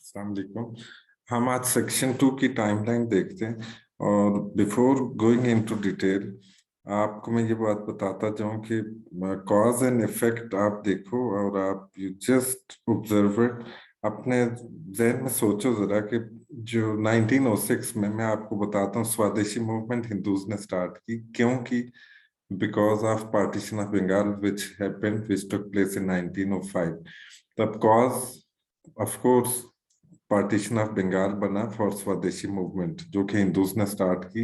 अस्सलाम वालेकुम। हम आज सेक्शन 2 की टाइमलाइन देखते हैं और बिफोर गोइंग इनटू डिटेल आपको मैं ये बात बताता जाऊं कि कॉज एंड इफेक्ट आप देखो और आप यू जस्ट ऑब्जर्व इट। अपने जहन में सोचो जरा कि जो 1906 में मैं आपको बताता हूँ स्वदेशी मूवमेंट हिंदूज ने स्टार्ट की क्यों की। Because of partition of Bengal which took place in 1905। तब cause of course partition of Bengal बना फॉर स्वदेशी मूवमेंट जो कि हिंदूज ने स्टार्ट की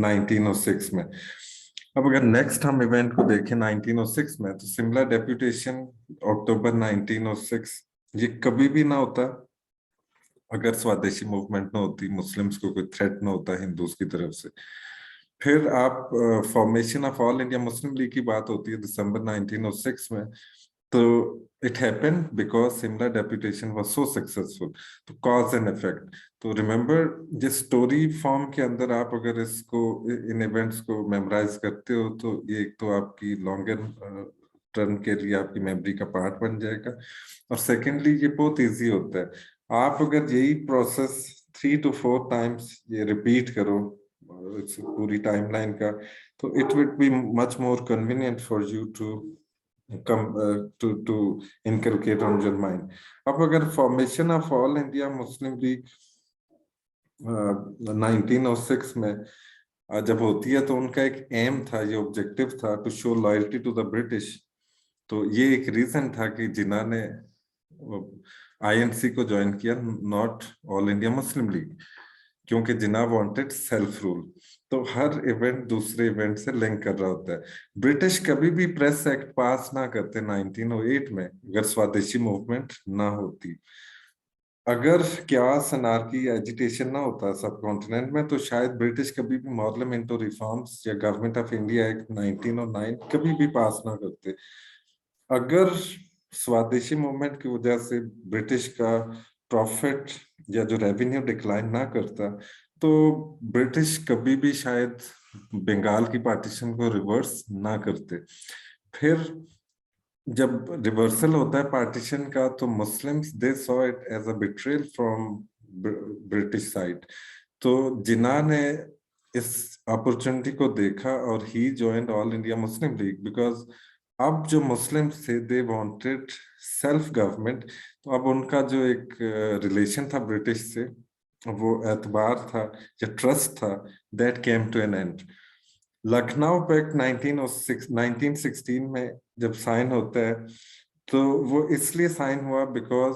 1906 में। अब अगर नेक्स्ट हम इवेंट को देखें 1906 में तो शिमला डेप्यूटेशन अक्टूबर 1906 ये कभी भी ना होता अगर स्वदेशी मूवमेंट ना होती, मुस्लिम्स को कोई थ्रेट ना होता हिंदूज की तरफ से। फिर आप formation of All India Muslim League की बात होती है दिसंबर 1906 में। तो it happened because Simla deputation was so successful. तो कॉज एंड इफेक्ट। तो रिमेंबर जिस स्टोरी फॉर्म के अंदर आप अगर इसको इन इवेंट्स को मेमोराइज करते हो तो ये एक तो आपकी लॉन्गर टर्म के लिए आपकी मेमोरी का पार्ट बन जाएगा और सेकेंडली ये बहुत इजी होता है। आप अगर यही प्रोसेस 3 to 4 टाइम्स ये रिपीट करो इस पूरी टाइमलाइन का तो it will be much more convenient for you to come to inculcate on your mind। अब अगर formation of All India Muslim League 1906 में जब होती है तो उनका एक एम था, ये ऑब्जेक्टिव था to show loyalty to the British. तो ये एक रीजन था कि जिन्ना ने आईएनसी को ज्वाइन किया, not all India Muslim league, क्योंकि जिन्ना वांटेड सेल्फ रूल। तो हर इवेंट दूसरे इवेंट से लिंक कर रहा होता है। ब्रिटिश कभी भी प्रेस एक्ट पास ना करते 1908 में अगर स्वदेशी मूवमेंट ना होती। अगर क्यास अनार्की एजिटेशन ना होता सब कॉन्टिनेंट में तो शायद ब्रिटिश कभी भी मॉडल इंटू रिफॉर्म्स या गवर्नमेंट ऑफ इंडिया एक्ट 1909 कभी भी पास ना करते। अगर स्वदेशी मूवमेंट की वजह से ब्रिटिश का प्रॉफिट या जो रेवेन्यू डिक्लाइन ना करता तो ब्रिटिश कभी भी शायद बंगाल की पार्टीशन को रिवर्स ना करते। फिर जब रिवर्सल होता है पार्टीशन का तो Muslims they saw it as a betrayal from British side. तो जिन्ना ने इस अपॉर्चुनिटी को देखा और he joined All India Muslim League because अब जो मुस्लिम थे दे वांटेड सेल्फ गवर्नमेंट। तो अब उनका जो एक रिलेशन था ब्रिटिश से वो एतबार था या ट्रस्ट था that came to an end. Lucknow pact 1916 में जब साइन होता है तो वो इसलिए साइन हुआ बिकॉज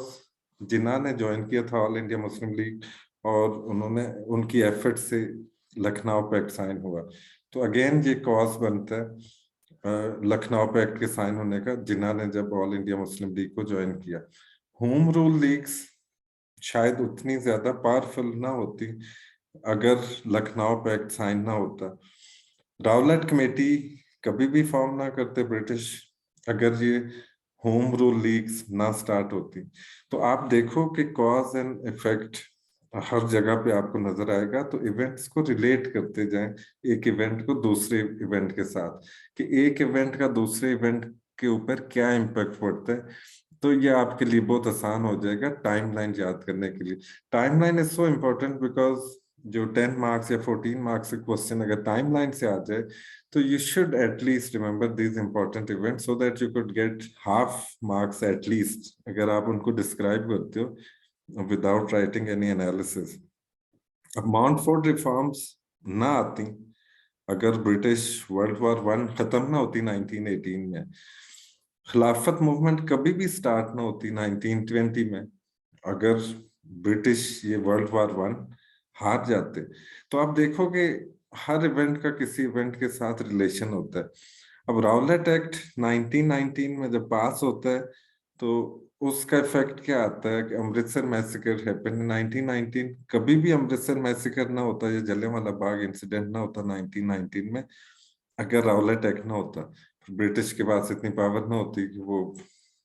जिन्ना ने ज्वाइन किया था ऑल इंडिया मुस्लिम लीग और उन्होंने उनकी एफर्ट से लखनऊ पैक्ट साइन हुआ। तो अगेन ये कॉज बनता है लखनऊ पैक्ट के साइन होने का, जिन्ना ने जब ऑल इंडिया मुस्लिम लीग को ज्वाइन किया। होम रूल लीग्स शायद उतनी ज्यादा पावरफुल ना होती अगर लखनऊ पैक्ट साइन ना होता। रावलट कमेटी कभी भी फॉर्म ना करते ब्रिटिश अगर ये होम रूल लीग्स ना स्टार्ट होती। तो आप देखो कि कॉज एंड इफेक्ट हर जगह पे आपको नजर आएगा। तो इवेंट्स को रिलेट करते जाएं एक इवेंट को दूसरे इवेंट के साथ कि एक इवेंट का दूसरे इवेंट के ऊपर क्या इम्पैक्ट पड़ता है। तो ये आपके लिए बहुत आसान हो जाएगा टाइमलाइन याद करने के लिए। Timeline is so important because जो 10 मार्क्स या 14 मार्क्स के क्वेश्चन अगर टाइमलाइन से आ जाए तो you should at least remember these important events so that you could get half marks at least अगर आप उनको डिस्क्राइब करते हो without writing any analysis। अब माउंटफोर्ट रिफॉर्म्स ना आती अगर ब्रिटिश वर्ल्ड वॉर 1 खत्म ना होती 1918 में, खिलाफत मूवमेंट कभी भी स्टार्ट ना होती 1920 में अगर ब्रिटिश ये वर्ल्ड वॉर 1 हार जाते। तो आप देखोगे हर इवेंट का किसी इवेंट के साथ रिलेशन होता है। अब राउलेट एक्ट 1919 में जब पास होता है तो उसका इफेक्ट क्या आता है कि अमृतसर मैसेकर हैपन इन 1919। कभी भी अमृतसर मैसेकर ना होता या जलियांवाला बाग इंसिडेंट ना होता 1919 में अगर राउलेट एक्ट ना होता। ब्रिटिश के पास इतनी पावर ना होती कि वो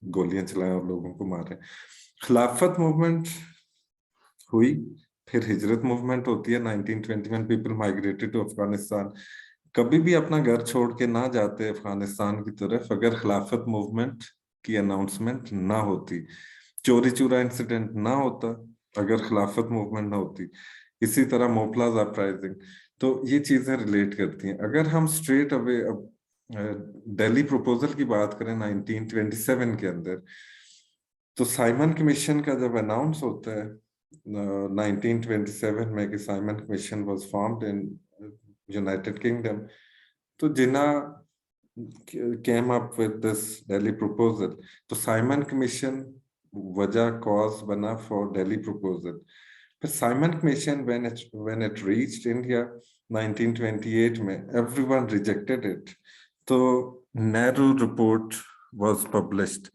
गोलियां चलाएं और लोगों को मारे। खिलाफत मूवमेंट हुई, फिर हिजरत मूवमेंट होती है 1920 में पीपल माइग्रेटेड टू अफगानिस्तान। कभी भी अपना घर छोड़ के ना जाते अफगानिस्तान की तरफ अगर खिलाफत मूवमेंट की अनाउंसमेंट ना होती। चोरी चूरा इंसिडेंट ना होता अगर खिलाफत मूवमेंट ना होती। इसी तरह मोपलाज अपराइजिंग, तो ये चीजें रिलेट करती हैं। अगर हम स्ट्रेट अवे अब दिल्ली प्रपोजल की बात करें 1927 के अंदर, तो साइमन कमीशन का जब अनाउंस होता है 1927 में कि Simon commission was formed in United kingdom, तो जिन्ना came up with this Delhi proposal. तो साइमन कमीशन वजह कॉज बना फॉर दिल्ली प्रपोजल। फिर Simon commission when it reached India 1928 में, everyone rejected it, तो नेहरू रिपोर्ट was published।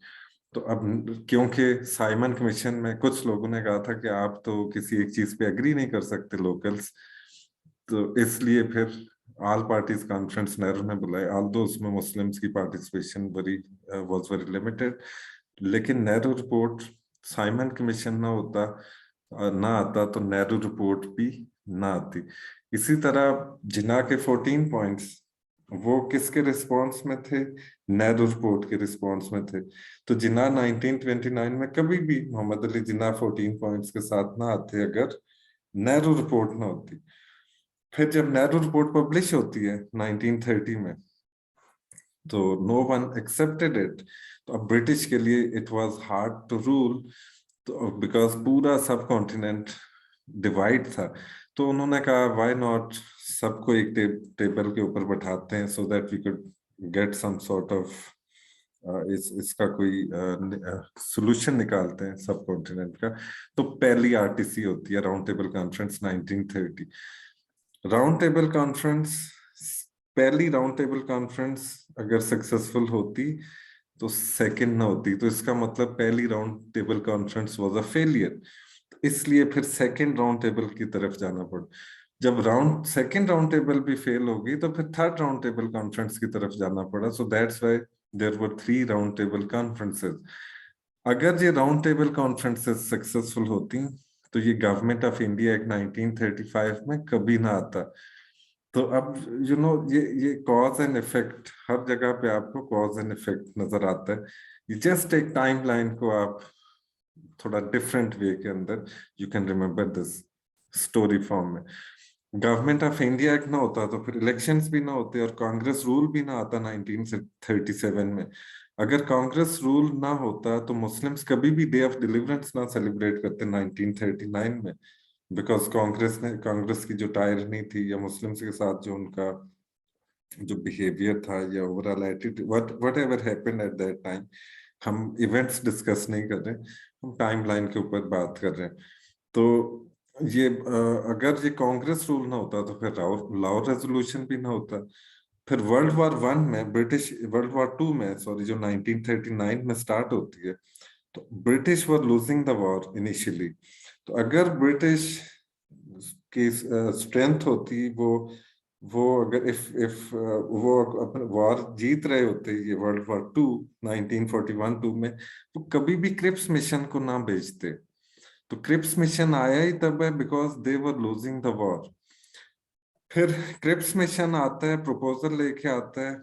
तो अब क्योंकि साइमन कमीशन में कुछ लोगों ने कहा था कि आप तो किसी एक चीज पे एग्री नहीं कर सकते लोकल्स, तो इसलिए फिर ऑल पार्टीज कॉन्फ्रेंस नेहरू ने बुलाई, ऑल्दो उसमें मुस्लिम्स की participation very was very limited. लेकिन नेहरू रिपोर्ट, साइमन कमीशन ना होता ना आता तो नेहरू रिपोर्ट भी ना आती। इसी तरह जिन्ना के 14 पॉइंट्स वो किसके रिस्पॉन्स में थे? नेहरू रिपोर्ट के रिस्पॉन्स में थे। तो जिन्ना 1929 में कभी भी मोहम्मद अली जिन्ना 14 पॉइंट्स के साथ ना आते अगर नेहरू रिपोर्ट ना होती। फिर जब नेहरू रिपोर्ट पब्लिश होती है 1930 में, तो नो वन एक्सेप्टेड इट। तो अब ब्रिटिश के लिए it was hard to rule, तो बिकॉज पूरा सब कॉन्टिनेंट डिवाइड था। तो उन्होंने कहा व्हाई नॉट सबको एक टेबल के ऊपर बैठाते हैं so that we could get some sort of इसका कोई सोल्यूशन निकालते हैं सब कॉन्टिनेंट का। तो पहली आरटीसी होती है round table conference 1930। Round table conference, पहली राउंड टेबल कॉन्फ्रेंस अगर सक्सेसफुल होती तो सेकंड ना होती, तो इसका मतलब पहली round table conference was a failure. इसलिए फिर सेकंड राउंड टेबल की तरफ जाना पड़ा। जब सेकंड राउंड टेबल भी फेल होगी तो फिर थर्ड राउंड टेबल कॉन्फ्रेंस की तरफ जाना पड़ा। So that's why there were 3 round table conferences. अगर ये राउंड टेबल कॉन्फ्रेंसेस सक्सेसफुल होती तो ये गवर्नमेंट ऑफ इंडिया एक्ट 1935 में कभी ना आता। तो अब ये कॉज एंड इफेक्ट हर जगह पे आपको कॉज एंड इफेक्ट नजर आता है। ये जस्ट एक टाइमलाइन को आप थोड़ा डिफरेंट वे के अंदर you can remember this story form में। गवर्नमेंट ऑफ इंडिया एक्ट ना होता तो फिर इलेक्शंस भी ना होते और कांग्रेस रूल भी ना आता 1937 में। अगर कांग्रेस रूल ना होता तो मुस्लिम्स कभी भी डे ऑफ डिलीवरेंस ना सेलिब्रेट करते 1939 में, बिकॉज कांग्रेस की जो टायरनी थी या मुस्लिम्स के साथ जो उनका जो बिहेवियर था या overall attitude what ever happened at that time, हम इवेंट्स डिस्कस नहीं कर रहे, हम टाइमलाइन के ऊपर बात कर रहे हैं। तो ये अगर ये कांग्रेस रूल ना होता तो फिर लाहौर रेजोल्यूशन भी ना होता। फिर वर्ल्ड वॉर वन में वर्ल्ड वॉर टू में सॉरी जो 1939 में स्टार्ट होती है, तो British were losing the war initially. तो अगर ब्रिटिश की स्ट्रेंथ होती, वो अगर इफ वो अपने वॉर जीत रहे होते ये वर्ल्ड वॉर टू 1941-2 में, तो कभी भी क्रिप्स मिशन को ना भेजते। तो क्रिप्स मिशन आया ही तब है because they were losing the war. फिर क्रिप्स मिशन आता है, प्रपोजल लेके आता है,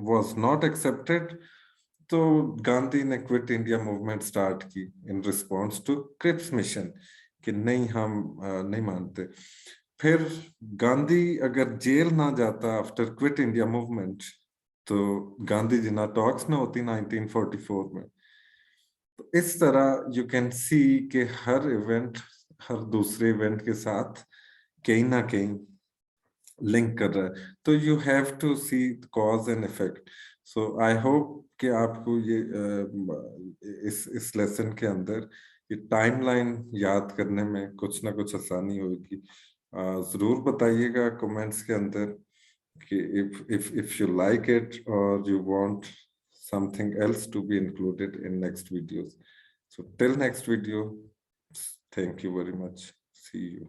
वाज नॉट एक्सेप्टेड। तो गांधी ने क्विट इंडिया मूवमेंट स्टार्ट की in response to Cripps mission कि नहीं हम नहीं मानते। फिर गांधी अगर जेल ना जाता आफ्टर क्विट इंडिया मूवमेंट, तो गांधी जी ना टॉक्स ना होती 1944 में। तो इस तरह यू कैन सी कि हर इवेंट हर दूसरे इवेंट के साथ कहीं ना कहीं लिंक कर रहा है। तो you have to see cause and effect. So I hope कि आपको ये इस लेसन के अंदर ये टाइमलाइन याद करने में कुछ ना कुछ आसानी होगी। जरूर बताइएगा कमेंट्स के अंदर कि if you like it or you want something else to be included in next videos. So till next video, thank you very much. See you.